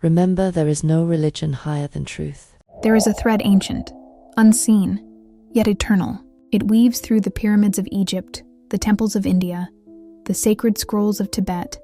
Remember, there is no religion higher than truth. There is a thread ancient, unseen, yet eternal. It weaves through the pyramids of Egypt, the temples of India, the sacred scrolls of Tibet,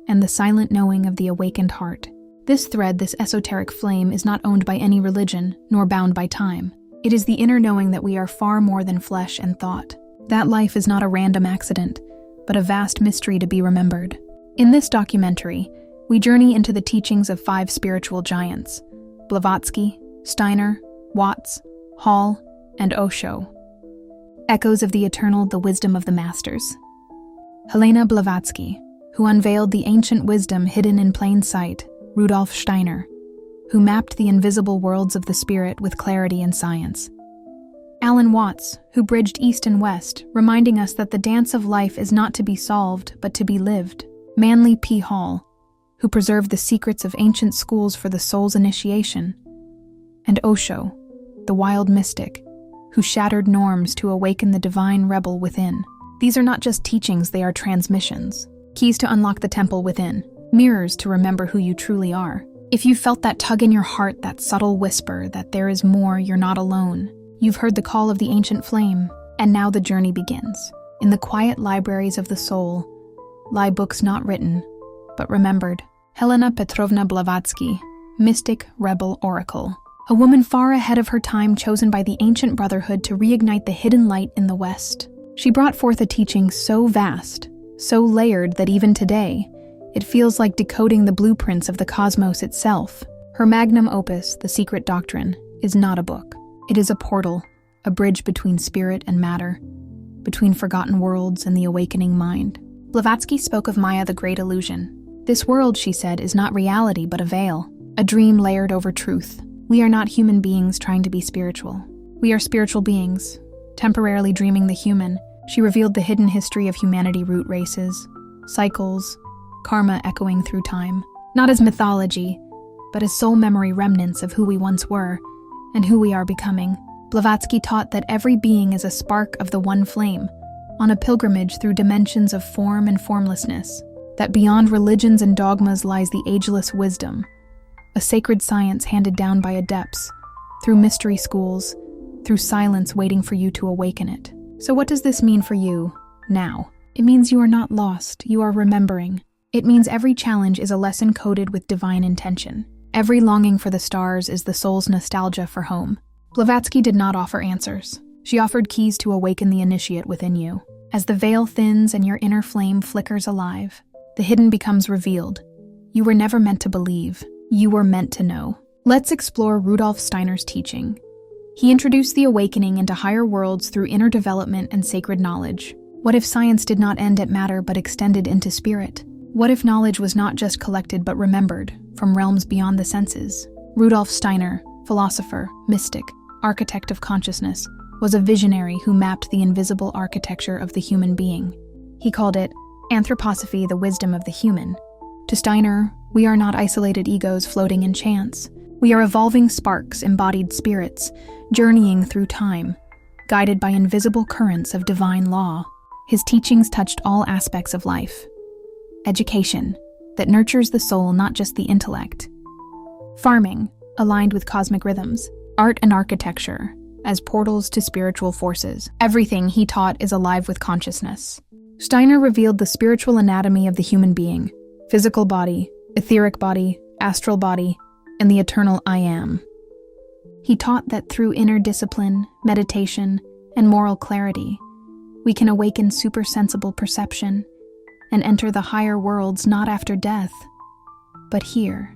and the silent knowing of the awakened heart. This thread, this esoteric flame, is not owned by any religion, nor bound by time. It is the inner knowing that we are far more than flesh and thought. That life is not a random accident, but a vast mystery to be remembered. In this documentary, we journey into the teachings of 5 spiritual giants: Blavatsky, Steiner, Watts, Hall, and Osho. Echoes of the eternal, the wisdom of the masters. Helena Blavatsky, who unveiled the ancient wisdom hidden in plain sight; Rudolf Steiner, who mapped the invisible worlds of the spirit with clarity and science; Alan Watts, who bridged East and West, reminding us that the dance of life is not to be solved, but to be lived; Manly P. Hall, who preserved the secrets of ancient schools for the soul's initiation; and Osho, the wild mystic, who shattered norms to awaken the divine rebel within. These are not just teachings, they are transmissions. Keys to unlock the temple within. Mirrors to remember who you truly are. If you felt that tug in your heart, that subtle whisper that there is more, you're not alone. You've heard the call of the ancient flame, and now the journey begins. In the quiet libraries of the soul lie books not written, but remembered. Helena Petrovna Blavatsky, mystic, rebel, oracle. A woman far ahead of her time, chosen by the ancient brotherhood to reignite the hidden light in the West. She brought forth a teaching so vast, so layered that even today, it feels like decoding the blueprints of the cosmos itself. Her magnum opus, The Secret Doctrine, is not a book. It is a portal, a bridge between spirit and matter, between forgotten worlds and the awakening mind. Blavatsky spoke of Maya, the great illusion. This world, she said, is not reality but a veil, a dream layered over truth. We are not human beings trying to be spiritual. We are spiritual beings, temporarily dreaming the human. She revealed the hidden history of humanity: root races, cycles, karma echoing through time, not as mythology, but as soul memory remnants of who we once were and who we are becoming. Blavatsky taught that every being is a spark of the one flame, on a pilgrimage through dimensions of form and formlessness, that beyond religions and dogmas lies the ageless wisdom, a sacred science handed down by adepts, through mystery schools, through silence waiting for you to awaken it. So what does this mean for you, now? It means you are not lost, you are remembering. It means every challenge is a lesson coded with divine intention. Every longing for the stars is the soul's nostalgia for home. Blavatsky did not offer answers. She offered keys to awaken the initiate within you. As the veil thins and your inner flame flickers alive, the hidden becomes revealed. You were never meant to believe. You were meant to know. Let's explore Rudolf Steiner's teaching. He introduced the awakening into higher worlds through inner development and sacred knowledge. What if science did not end at matter but extended into spirit? What if knowledge was not just collected but remembered from realms beyond the senses? Rudolf Steiner, philosopher, mystic, architect of consciousness, was a visionary who mapped the invisible architecture of the human being. He called it anthroposophy, the wisdom of the human. To Steiner, we are not isolated egos floating in chance. We are evolving sparks, embodied spirits, journeying through time, guided by invisible currents of divine law. His teachings touched all aspects of life. Education, that nurtures the soul, not just the intellect. Farming, aligned with cosmic rhythms. Art and architecture, as portals to spiritual forces. Everything he taught is alive with consciousness. Steiner revealed the spiritual anatomy of the human being: physical body, etheric body, astral body, and the eternal I Am. He taught that through inner discipline, meditation, and moral clarity, we can awaken supersensible perception and enter the higher worlds not after death, but here,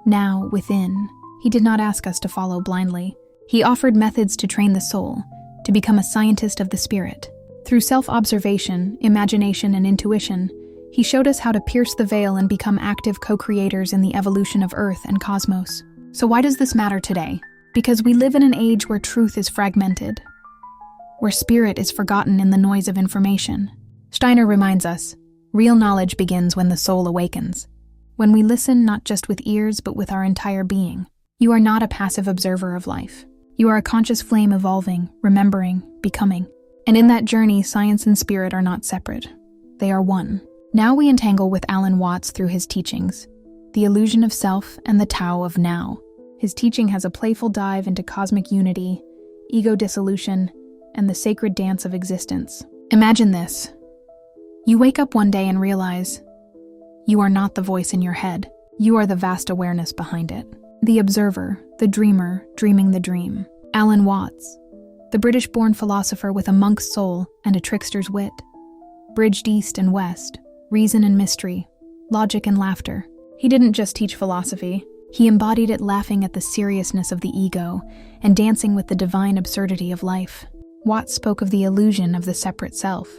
now within. He did not ask us to follow blindly. He offered methods to train the soul, to become a scientist of the spirit. Through self-observation, imagination, and intuition, he showed us how to pierce the veil and become active co-creators in the evolution of Earth and cosmos. So why does this matter today? Because we live in an age where truth is fragmented, where spirit is forgotten in the noise of information. Steiner reminds us, real knowledge begins when the soul awakens, when we listen not just with ears but with our entire being. You are not a passive observer of life. You are a conscious flame evolving, remembering, becoming. And in that journey, science and spirit are not separate. They are one. Now we entangle with Alan Watts through his teachings. The Illusion of Self and the Tao of Now. His teaching has a playful dive into cosmic unity, ego dissolution, and the sacred dance of existence. Imagine this. You wake up one day and realize you are not the voice in your head. You are the vast awareness behind it. The observer, the dreamer, dreaming the dream. Alan Watts, the British-born philosopher with a monk's soul and a trickster's wit, bridged east and west, reason and mystery, logic and laughter. He didn't just teach philosophy. He embodied it, laughing at the seriousness of the ego and dancing with the divine absurdity of life. Watts spoke of the illusion of the separate self,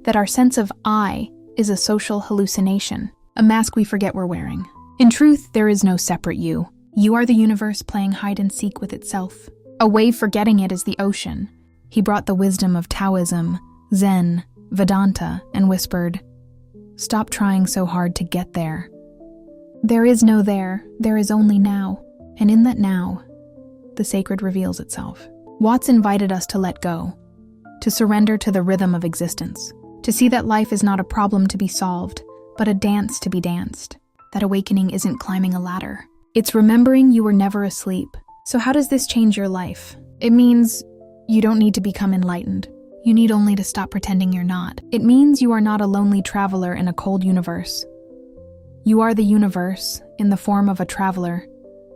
that our sense of I is a social hallucination, a mask we forget we're wearing. In truth, there is no separate you. You are the universe playing hide and seek with itself. A wave forgetting it is the ocean. He brought the wisdom of Taoism, Zen, Vedanta, and whispered, "Stop trying so hard to get there. There is no there is only now. And in that now, the sacred reveals itself." Watts invited us to let go, to surrender to the rhythm of existence, to see that life is not a problem to be solved, but a dance to be danced. That awakening isn't climbing a ladder. It's remembering you were never asleep. So how does this change your life? It means you don't need to become enlightened. You need only to stop pretending you're not. It means you are not a lonely traveler in a cold universe. You are the universe in the form of a traveler,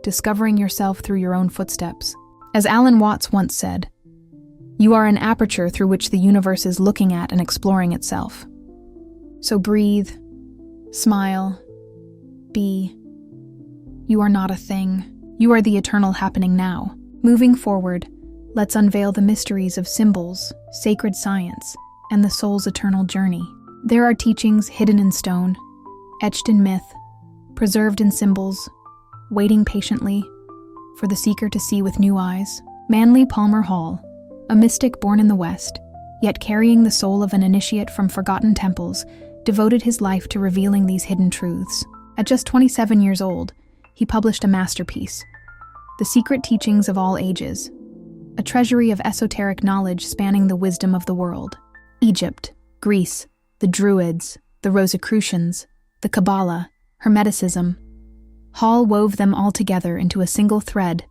discovering yourself through your own footsteps. As Alan Watts once said, you are an aperture through which the universe is looking at and exploring itself. So breathe, smile, be. You are not a thing. You are the eternal happening now. Moving forward, let's unveil the mysteries of symbols, sacred science, and the soul's eternal journey. There are teachings hidden in stone, etched in myth, preserved in symbols, waiting patiently for the seeker to see with new eyes. Manly Palmer Hall, a mystic born in the West, yet carrying the soul of an initiate from forgotten temples, devoted his life to revealing these hidden truths. At just 27 years old, he published a masterpiece, The Secret Teachings of All Ages, a treasury of esoteric knowledge spanning the wisdom of the world. Egypt, Greece, the Druids, the Rosicrucians, the Kabbalah, Hermeticism. Hall wove them all together into a single thread,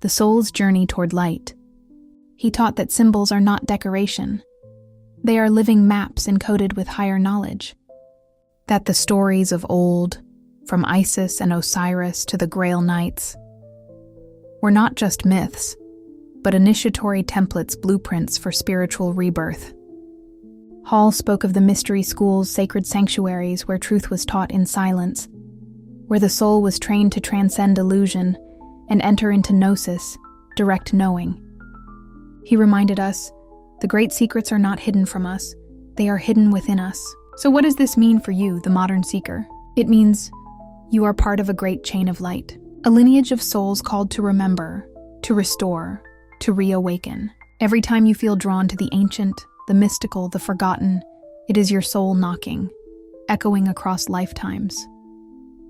the soul's journey toward light. He taught that symbols are not decoration. They are living maps encoded with higher knowledge. That the stories of old, from Isis and Osiris to the Grail Knights, were not just myths, but initiatory templates, blueprints for spiritual rebirth. Hall spoke of the mystery school's sacred sanctuaries where truth was taught in silence, where the soul was trained to transcend illusion and enter into gnosis, direct knowing. He reminded us, the great secrets are not hidden from us, they are hidden within us. So what does this mean for you, the modern seeker? It means you are part of a great chain of light, a lineage of souls called to remember, to restore, to reawaken. Every time you feel drawn to the ancient, the mystical, the forgotten, it is your soul knocking, echoing across lifetimes,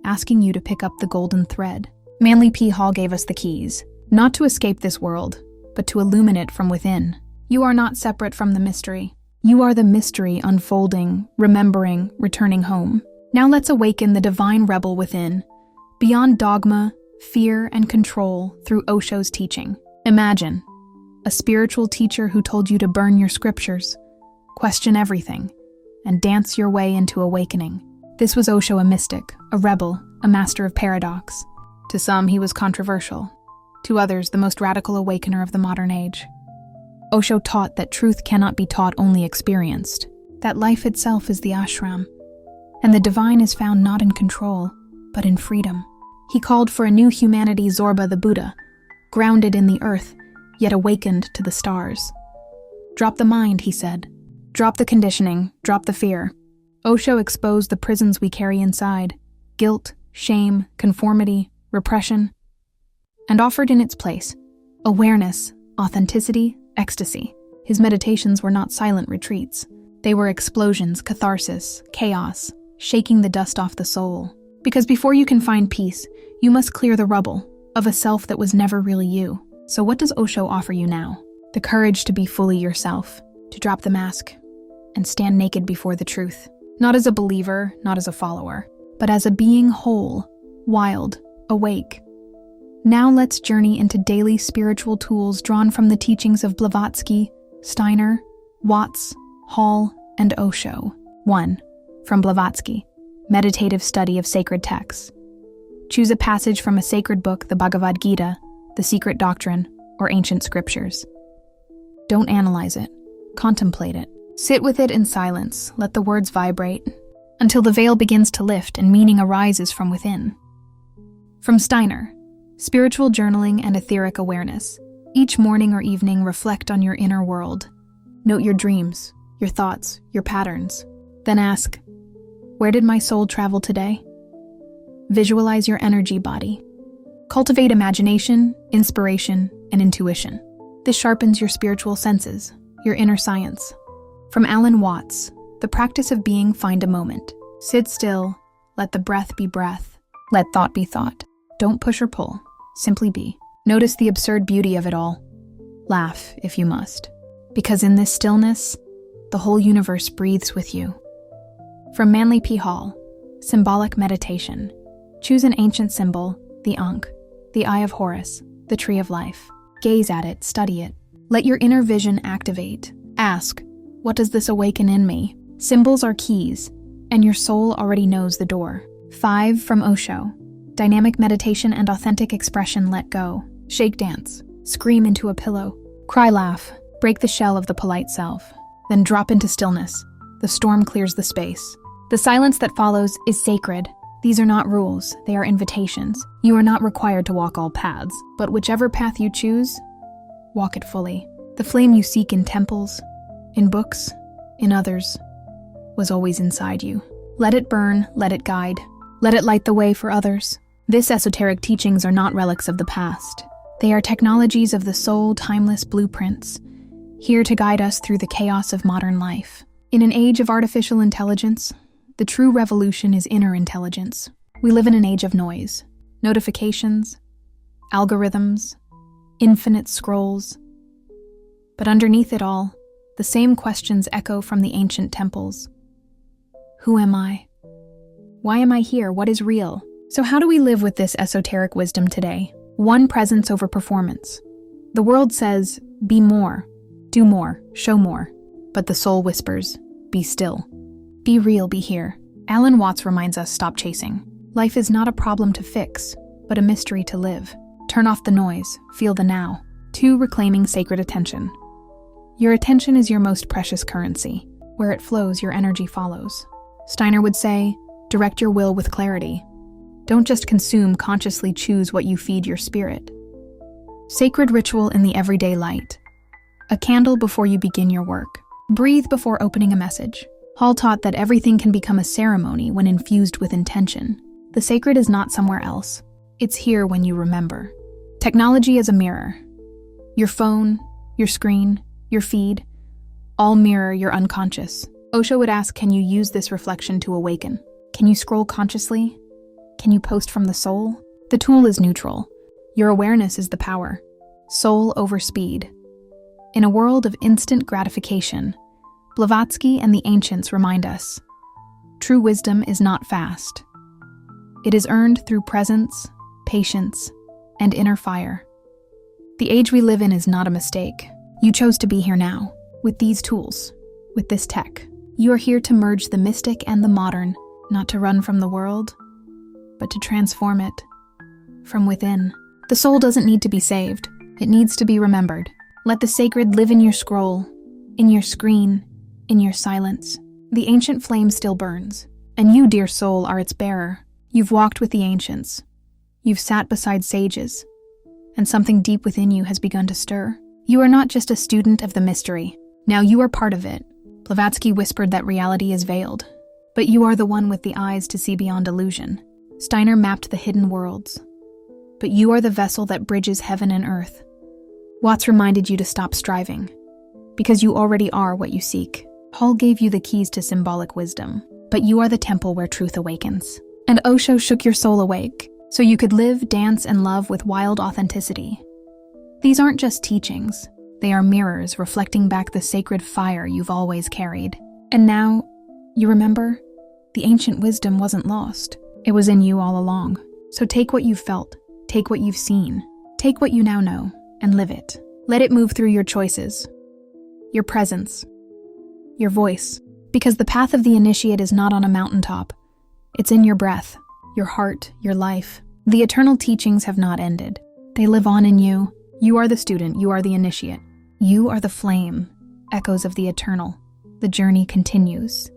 asking you to pick up the golden thread. Manly P. Hall gave us the keys, not to escape this world, but to illumine it from within. You are not separate from the mystery. You are the mystery unfolding, remembering, returning home. Now let's awaken the divine rebel within, beyond dogma, fear, and control through Osho's teaching. Imagine a spiritual teacher who told you to burn your scriptures, question everything, and dance your way into awakening. This was Osho, a mystic, a rebel, a master of paradox. To some, he was controversial. To others, the most radical awakener of the modern age. Osho taught that truth cannot be taught, only experienced, that life itself is the ashram, and the divine is found not in control, but in freedom. He called for a new humanity, Zorba the Buddha, grounded in the earth, yet awakened to the stars. Drop the mind, he said. Drop the conditioning, drop the fear. Osho exposed the prisons we carry inside, guilt, shame, conformity, repression, and offered in its place awareness, authenticity, ecstasy. His meditations were not silent retreats. They were explosions, catharsis, chaos, shaking the dust off the soul. Because before you can find peace, you must clear the rubble of a self that was never really you. So what does Osho offer you now? The courage to be fully yourself, to drop the mask, and stand naked before the truth. Not as a believer, not as a follower, but as a being whole, wild, awake. Now let's journey into daily spiritual tools drawn from the teachings of Blavatsky, Steiner, Watts, Hall, and Osho. 1. From Blavatsky, meditative study of sacred texts. Choose a passage from a sacred book, the Bhagavad Gita, the Secret Doctrine, or ancient scriptures. Don't analyze it. Contemplate it. Sit with it in silence. Let the words vibrate until the veil begins to lift and meaning arises from within. From Steiner, spiritual journaling and etheric awareness. Each morning or evening, reflect on your inner world. Note your dreams, your thoughts, your patterns. Then ask, where did my soul travel today? Visualize your energy body. Cultivate imagination, inspiration, and intuition. This sharpens your spiritual senses, your inner science. From Alan Watts, the practice of being, find a moment. Sit still, let the breath be breath. Let thought be thought. Don't push or pull, simply be. Notice the absurd beauty of it all. Laugh if you must, because in this stillness, the whole universe breathes with you. From Manly P. Hall, symbolic meditation. Choose an ancient symbol, the Ankh, the Eye of Horus, the Tree of Life. Gaze at it, study it. Let your inner vision activate. Ask, what does this awaken in me? Symbols are keys, and your soul already knows the door. 5. From Osho, dynamic meditation and authentic expression. Let go. Shake, dance. Scream into a pillow. Cry, laugh. Break the shell of the polite self. Then drop into stillness. The storm clears the space. The silence that follows is sacred. These are not rules, they are invitations. You are not required to walk all paths, but whichever path you choose, walk it fully. The flame you seek in temples, in books, in others, was always inside you. Let it burn, let it guide, let it light the way for others. This esoteric teachings are not relics of the past. They are technologies of the soul, timeless blueprints, here to guide us through the chaos of modern life. In an age of artificial intelligence, the true revolution is inner intelligence. We live in an age of noise, notifications, algorithms, infinite scrolls. But underneath it all, the same questions echo from the ancient temples. Who am I? Why am I here? What is real? So how do we live with this esoteric wisdom today? 1. Presence over performance. The world says, be more, do more, show more. But the soul whispers, be still. Be real, be here. Alan Watts reminds us, stop chasing. Life is not a problem to fix, but a mystery to live. Turn off the noise, feel the now. 2. Reclaiming sacred attention. Your attention is your most precious currency. Where it flows, your energy follows. Steiner would say, direct your will with clarity. Don't just consume, consciously choose what you feed your spirit. Sacred ritual in the everyday light. A candle before you begin your work. Breathe before opening a message. Hall taught that everything can become a ceremony when infused with intention. The sacred is not somewhere else. It's here when you remember. Technology is a mirror. Your phone, your screen, your feed, all mirror your unconscious. Osho would ask, can you use this reflection to awaken? Can you scroll consciously? Can you post from the soul? The tool is neutral. Your awareness is the power. Soul over speed. In a world of instant gratification, Blavatsky and the ancients remind us, true wisdom is not fast. It is earned through presence, patience, and inner fire. The age we live in is not a mistake. You chose to be here now, with these tools, with this tech. You are here to merge the mystic and the modern, not to run from the world, but to transform it from within. The soul doesn't need to be saved. It needs to be remembered. Let the sacred live in your scroll, in your screen, in your silence. The ancient flame still burns, and you, dear soul, are its bearer. You've walked with the ancients. You've sat beside sages, and something deep within you has begun to stir. You are not just a student of the mystery. Now you are part of it. Blavatsky whispered that reality is veiled, but you are the one with the eyes to see beyond illusion. Steiner mapped the hidden worlds, but you are the vessel that bridges heaven and earth. Watts reminded you to stop striving, because you already are what you seek. Hall gave you the keys to symbolic wisdom, but you are the temple where truth awakens. And Osho shook your soul awake, so you could live, dance, and love with wild authenticity. These aren't just teachings. They are mirrors reflecting back the sacred fire you've always carried. And now, you remember? The ancient wisdom wasn't lost. It was in you all along. So take what you've felt, take what you've seen, take what you now know, and live it. Let it move through your choices, your presence, your voice. Because the path of the initiate is not on a mountaintop. It's in your breath, your heart, your life. The eternal teachings have not ended. They live on in you. You are the student, you are the initiate. You are the flame, echoes of the eternal. The journey continues.